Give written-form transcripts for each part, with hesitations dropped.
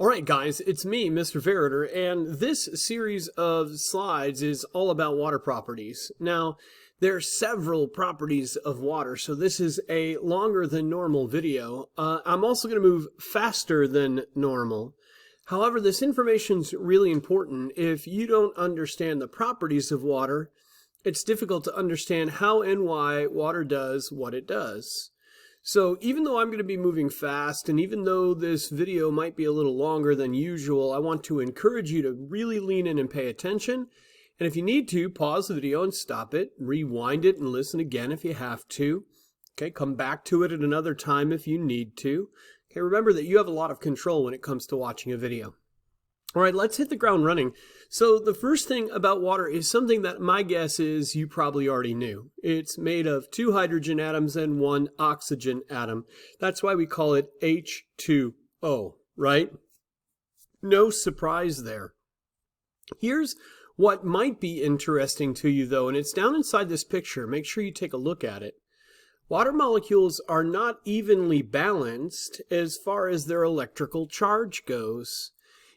Alright guys, it's me, Mr. Veriter, and this series of slides is all about water properties. Now, there are several properties of water, so this is a longer than normal video. I'm also going to move faster than normal. However, this information's really important. If you don't understand the properties of water, it's difficult to understand how and why water does what it does. So even though I'm going to be moving fast, and even though this video might be a little longer than usual, I want to encourage you to really lean in and pay attention. And if you need to, pause the video and stop it, rewind it and listen again if you have to. Okay, come back to it at another time if you need to. Okay, remember that you have a lot of control when it comes to watching a video. All right, let's hit the ground running. So the first thing about water is something that my guess is you probably already knew. It's made of 2 hydrogen atoms and 1 oxygen atom. That's why we call it H2O, right? No surprise there. Here's what might be interesting to you though, and it's down inside this picture. Make sure you take a look at it. Water molecules are not evenly balanced as far as their electrical charge goes.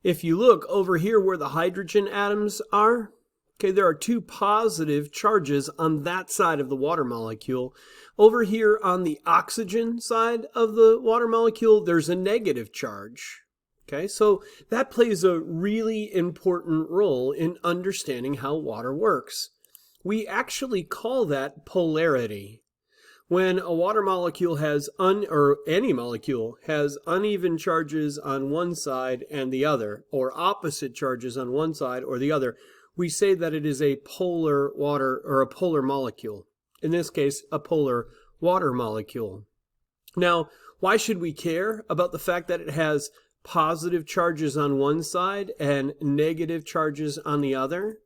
If you look over here where the hydrogen atoms are, okay, there are 2 positive charges on that side of the water molecule. Over here on the oxygen side of the water molecule, there's a negative charge. Okay, so that plays a really important role in understanding how water works. We actually call that polarity. When a water molecule has, any molecule has uneven charges on one side and the other, or opposite charges on one side or the other, we say that it is a polar water or a polar molecule. In this case, a polar water molecule. Now, why should we care about the fact that it has positive charges on one side and negative charges on the other?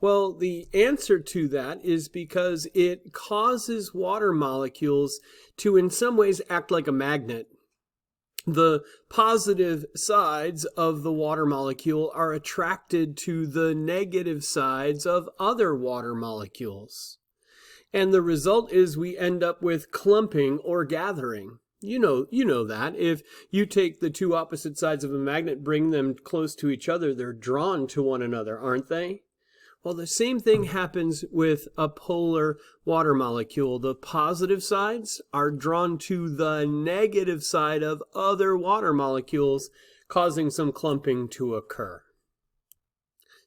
Well, the answer to that is because it causes water molecules to in some ways act like a magnet. The positive sides of the water molecule are attracted to the negative sides of other water molecules. And the result is we end up with clumping or gathering. You know that. If you take the 2 opposite sides of a magnet, bring them close to each other, they're drawn to one another, aren't they? Well, the same thing happens with a polar water molecule. The positive sides are drawn to the negative side of other water molecules, causing some clumping to occur.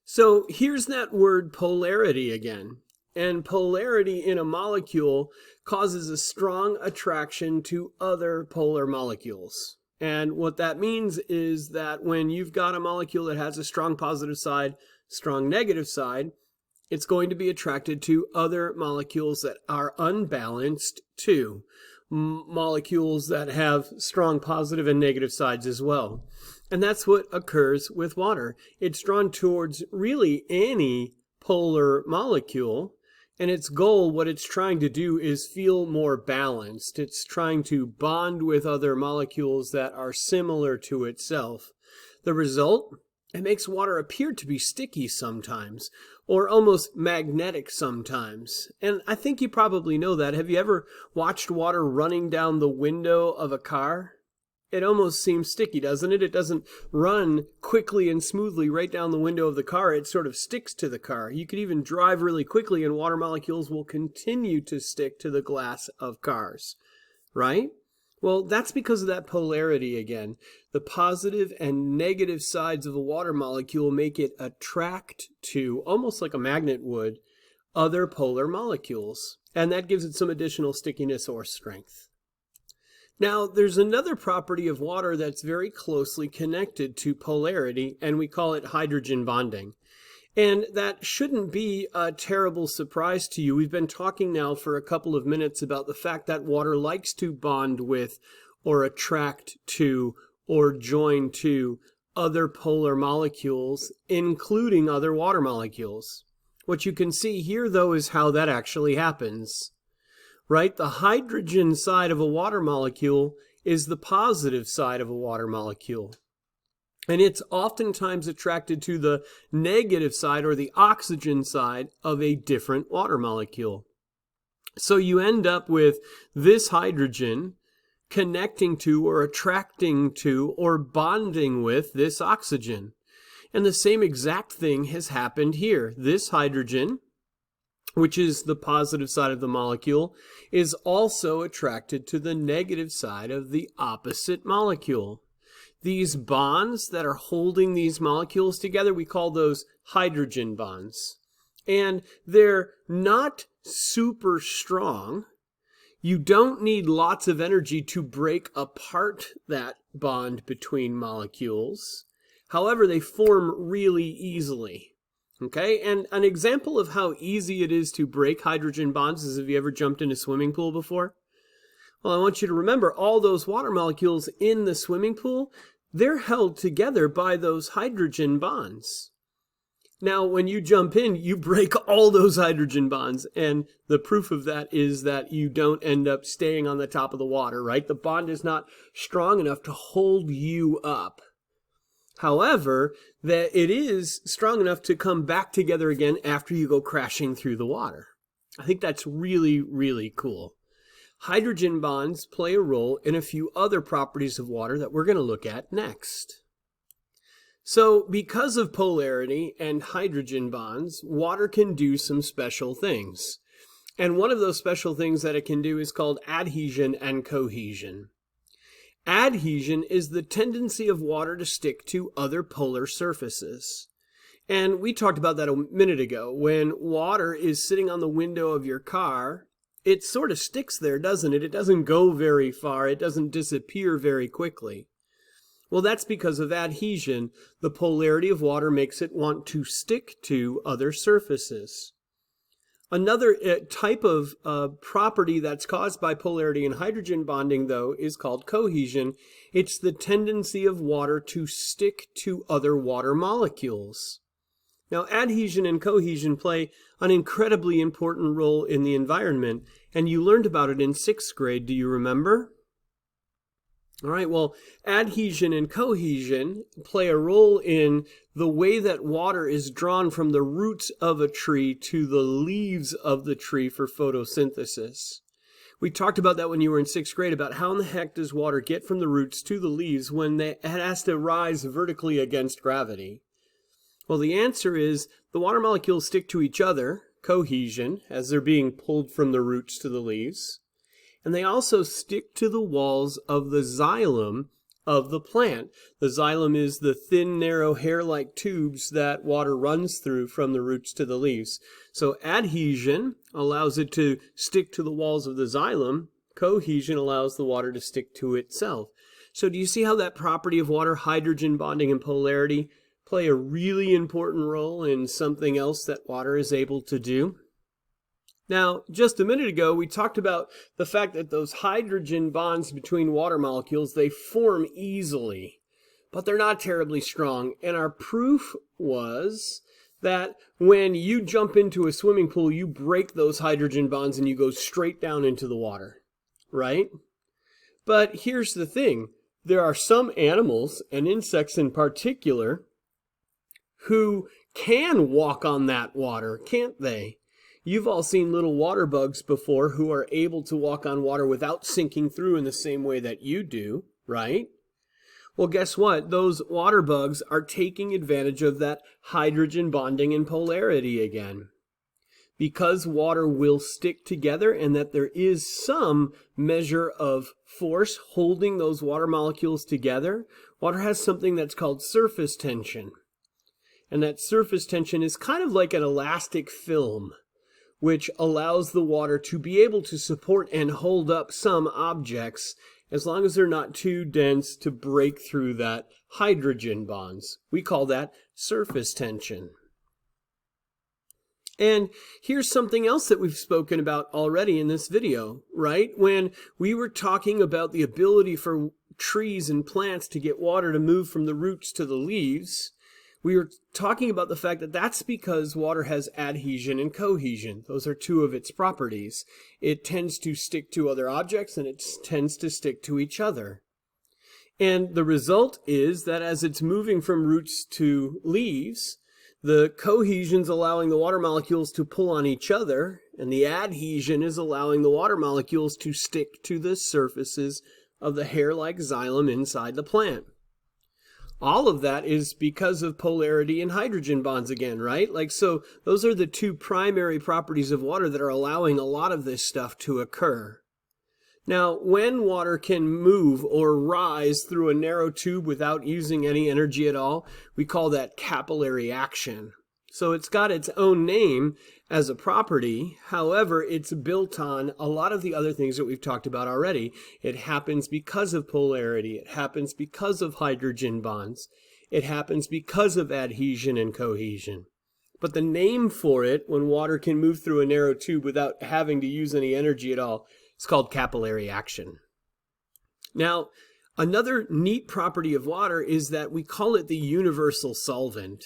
So here's that word polarity again. And polarity in a molecule causes a strong attraction to other polar molecules. And what that means is that when you've got a molecule that has a strong positive side, strong negative side, it's going to be attracted to other molecules that are unbalanced too. Molecules that have strong positive and negative sides as well. And that's what occurs with water. It's drawn towards really any polar molecule, and its goal, what it's trying to do, is feel more balanced. It's trying to bond with other molecules that are similar to itself. The result? It makes water appear to be sticky sometimes, or almost magnetic sometimes. And I think you probably know that. Have you ever watched water running down the window of a car? It almost seems sticky, doesn't it? It doesn't run quickly and smoothly right down the window of the car. It sort of sticks to the car. You could even drive really quickly and water molecules will continue to stick to the glass of cars, right? Well, that's because of that polarity again. The positive and negative sides of a water molecule make it attract to, almost like a magnet would, other polar molecules. And that gives it some additional stickiness or strength. Now, there's another property of water that's very closely connected to polarity, and we call it hydrogen bonding. And that shouldn't be a terrible surprise to you. We've been talking now for a couple of minutes about the fact that water likes to bond with or attract to or join to other polar molecules, including other water molecules. What you can see here, though, is how that actually happens. Right? The hydrogen side of a water molecule is the positive side of a water molecule. And it's oftentimes attracted to the negative side or the oxygen side of a different water molecule. So you end up with this hydrogen connecting to or attracting to or bonding with this oxygen. And the same exact thing has happened here. This hydrogen, which is the positive side of the molecule, is also attracted to the negative side of the opposite molecule. These bonds that are holding these molecules together, we call those hydrogen bonds. And they're not super strong. You don't need lots of energy to break apart that bond between molecules. However, they form really easily. Okay, and an example of how easy it is to break hydrogen bonds is, have you ever jumped in a swimming pool before? Well, I want you to remember all those water molecules in the swimming pool, they're held together by those hydrogen bonds. Now, when you jump in, you break all those hydrogen bonds, and the proof of that is that you don't end up staying on the top of the water, right? The bond is not strong enough to hold you up. However, that it is strong enough to come back together again after you go crashing through the water. I think that's really, really cool. Hydrogen bonds play a role in a few other properties of water that we're going to look at next. So, because of polarity and hydrogen bonds, water can do some special things. And one of those special things that it can do is called adhesion and cohesion. Adhesion is the tendency of water to stick to other polar surfaces. And we talked about that a minute ago. When water is sitting on the window of your car, it sort of sticks there, doesn't it? It doesn't go very far. It doesn't disappear very quickly. Well, that's because of adhesion. The polarity of water makes it want to stick to other surfaces. Another type of property that's caused by polarity and hydrogen bonding, though, is called cohesion. It's the tendency of water to stick to other water molecules. Now, adhesion and cohesion play an incredibly important role in the environment, and you learned about it in 6th grade. Do you remember? All right, well, adhesion and cohesion play a role in the way that water is drawn from the roots of a tree to the leaves of the tree for photosynthesis. We talked about that when you were in 6th grade, about how in the heck does water get from the roots to the leaves when it has to rise vertically against gravity? Well, the answer is the water molecules stick to each other, cohesion, as they're being pulled from the roots to the leaves. And they also stick to the walls of the xylem of the plant. The xylem is the thin, narrow, hair-like tubes that water runs through from the roots to the leaves. So adhesion allows it to stick to the walls of the xylem. Cohesion allows the water to stick to itself. So do you see how that property of water, hydrogen bonding and polarity, play a really important role in something else that water is able to do? Now, just a minute ago, we talked about the fact that those hydrogen bonds between water molecules, they form easily, but they're not terribly strong. And our proof was that when you jump into a swimming pool, you break those hydrogen bonds and you go straight down into the water, right? But here's the thing. There are some animals, and insects in particular, who can walk on that water, can't they? You've all seen little water bugs before who are able to walk on water without sinking through in the same way that you do, right? Well, guess what? Those water bugs are taking advantage of that hydrogen bonding and polarity again. Because water will stick together and that there is some measure of force holding those water molecules together, water has something that's called surface tension. And that surface tension is kind of like an elastic film, which allows the water to be able to support and hold up some objects as long as they're not too dense to break through that hydrogen bonds. We call that surface tension. And here's something else that we've spoken about already in this video, right? When we were talking about the ability for trees and plants to get water to move from the roots to the leaves, we were talking about the fact that that's because water has adhesion and cohesion. Those are two of its properties. It tends to stick to other objects and it tends to stick to each other. And the result is that as it's moving from roots to leaves, the cohesion's allowing the water molecules to pull on each other, and the adhesion is allowing the water molecules to stick to the surfaces of the hair-like xylem inside the plant. All of that is because of polarity and hydrogen bonds again, right? So those are the two primary properties of water that are allowing a lot of this stuff to occur. Now, when water can move or rise through a narrow tube without using any energy at all, we call that capillary action. So it's got its own name as a property. However, it's built on a lot of the other things that we've talked about already. It happens because of polarity. It happens because of hydrogen bonds. It happens because of adhesion and cohesion. But the name for it, when water can move through a narrow tube without having to use any energy at all, it's called capillary action. Now, another neat property of water is that we call it the universal solvent.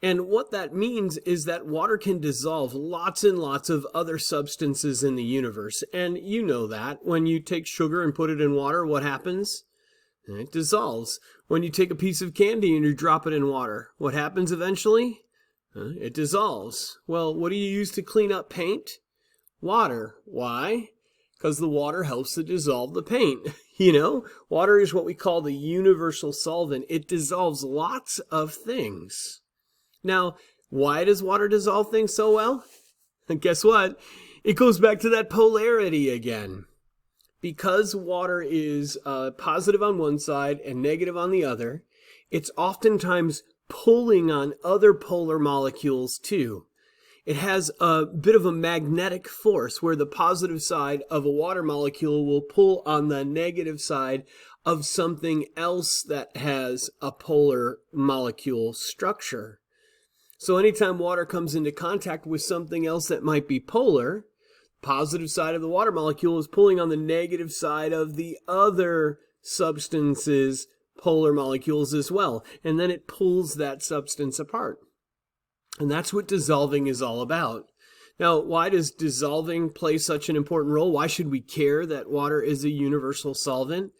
And what that means is that water can dissolve lots and lots of other substances in the universe. And you know that. When you take sugar and put it in water, what happens? It dissolves. When you take a piece of candy and you drop it in water, what happens eventually? It dissolves. Well, what do you use to clean up paint? Water. Why? Because the water helps to dissolve the paint. Water is what we call the universal solvent. It dissolves lots of things. Now, why does water dissolve things so well? And guess what? It goes back to that polarity again. Because water is positive on one side and negative on the other, it's oftentimes pulling on other polar molecules too. It has a bit of a magnetic force where the positive side of a water molecule will pull on the negative side of something else that has a polar molecule structure. So anytime water comes into contact with something else that might be polar, positive side of the water molecule is pulling on the negative side of the other substance's polar molecules as well. And then it pulls that substance apart. And that's what dissolving is all about. Now, why does dissolving play such an important role? Why should we care that water is a universal solvent?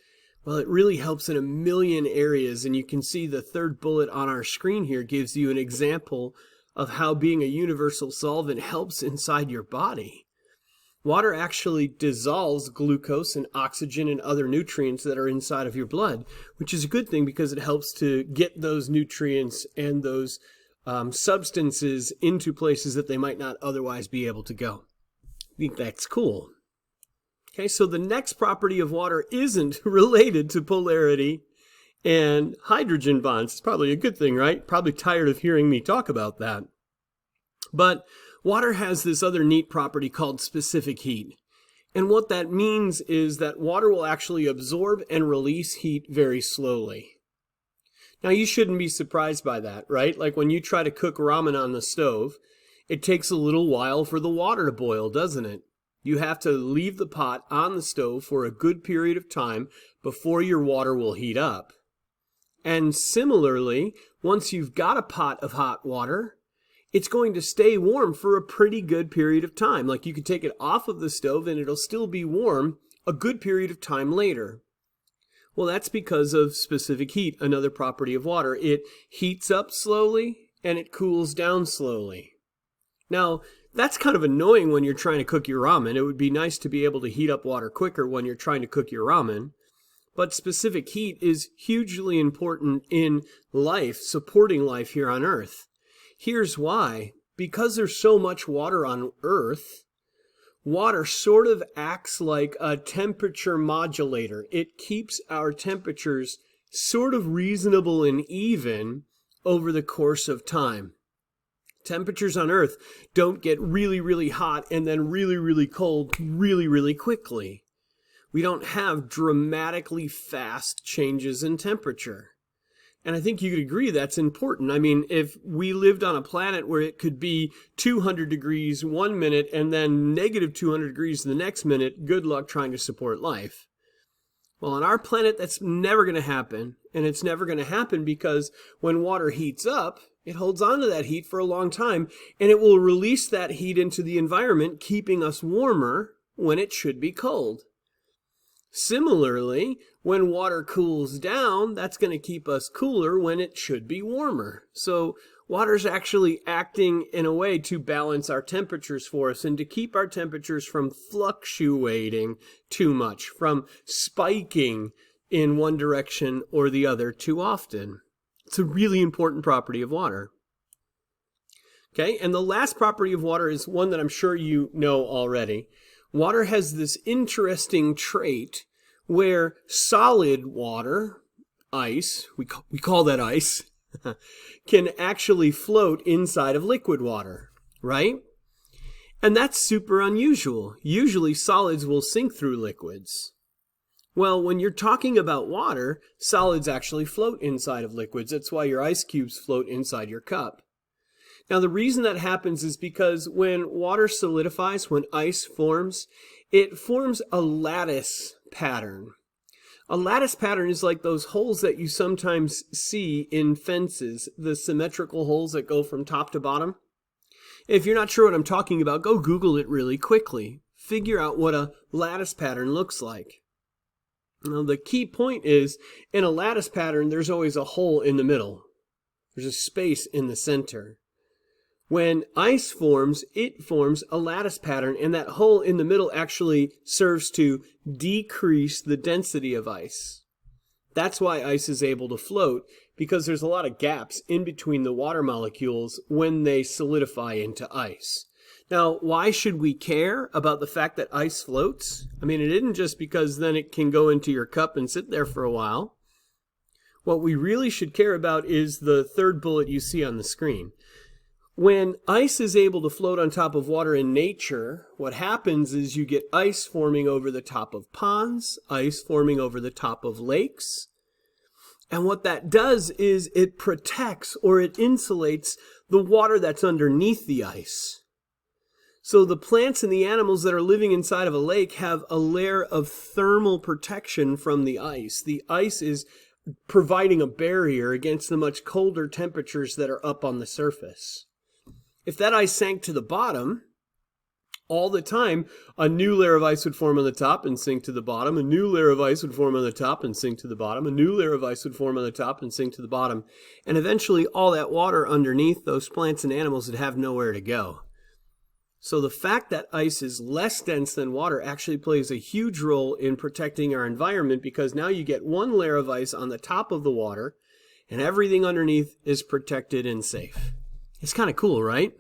Well, it really helps in a million areas, and you can see the third bullet on our screen here gives you an example of how being a universal solvent helps inside your body. Water actually dissolves glucose and oxygen and other nutrients that are inside of your blood, which is a good thing because it helps to get those nutrients and those substances into places that they might not otherwise be able to go. I think that's cool. Okay, so the next property of water isn't related to polarity and hydrogen bonds. It's probably a good thing, right? Probably tired of hearing me talk about that. But water has this other neat property called specific heat. And what that means is that water will actually absorb and release heat very slowly. Now, you shouldn't be surprised by that, right? Like when you try to cook ramen on the stove, it takes a little while for the water to boil, doesn't it? You have to leave the pot on the stove for a good period of time before your water will heat up. And similarly, once you've got a pot of hot water, it's going to stay warm for a pretty good period of time. Like you could take it off of the stove and it'll still be warm a good period of time later. Well, that's because of specific heat, another property of water. It heats up slowly and it cools down slowly. Now, that's kind of annoying when you're trying to cook your ramen. It would be nice to be able to heat up water quicker when you're trying to cook your ramen. But specific heat is hugely important in life, supporting life here on Earth. Here's why. Because there's so much water on Earth, water sort of acts like a temperature modulator. It keeps our temperatures sort of reasonable and even over the course of time. Temperatures on Earth don't get really, really hot and then really, really cold really, really quickly. We don't have dramatically fast changes in temperature. And I think you could agree that's important. I mean, if we lived on a planet where it could be 200 degrees 1 minute and then negative 200 degrees the next minute, good luck trying to support life. Well, on our planet, that's never going to happen. And it's never going to happen because when water heats up, it holds on to that heat for a long time, and it will release that heat into the environment, keeping us warmer when it should be cold. Similarly, when water cools down, that's going to keep us cooler when it should be warmer. So water's actually acting in a way to balance our temperatures for us and to keep our temperatures from fluctuating too much, from spiking in one direction or the other too often. It's a really important property of water. Okay, and the last property of water is one that I'm sure you know already. Water has this interesting trait where solid water, ice, we call that ice, can actually float inside of liquid water, right? And that's super unusual. Usually solids will sink through liquids. Well, when you're talking about water, solids actually float inside of liquids. That's why your ice cubes float inside your cup. Now, the reason that happens is because when water solidifies, when ice forms, it forms a lattice pattern. A lattice pattern is like those holes that you sometimes see in fences, the symmetrical holes that go from top to bottom. If you're not sure what I'm talking about, go Google it really quickly. Figure out what a lattice pattern looks like. Now, the key point is, in a lattice pattern, there's always a hole in the middle. There's a space in the center. When ice forms, it forms a lattice pattern, and that hole in the middle actually serves to decrease the density of ice. That's why ice is able to float, because there's a lot of gaps in between the water molecules when they solidify into ice. Now, why should we care about the fact that ice floats? I mean, it isn't just because then it can go into your cup and sit there for a while. What we really should care about is the third bullet you see on the screen. When ice is able to float on top of water in nature, what happens is you get ice forming over the top of ponds, ice forming over the top of lakes. And what that does is it protects or it insulates the water that's underneath the ice. So the plants and the animals that are living inside of a lake have a layer of thermal protection from the ice. The ice is providing a barrier against the much colder temperatures that are up on the surface. If that ice sank to the bottom, all the time, a new layer of ice would form on the top and sink to the bottom. A new layer of ice would form on the top and sink to the bottom. A new layer of ice would form on the top and sink to the bottom. And eventually, all that water underneath, those plants and animals would have nowhere to go. So the fact that ice is less dense than water actually plays a huge role in protecting our environment, because now you get one layer of ice on the top of the water, and everything underneath is protected and safe. It's kind of cool, right?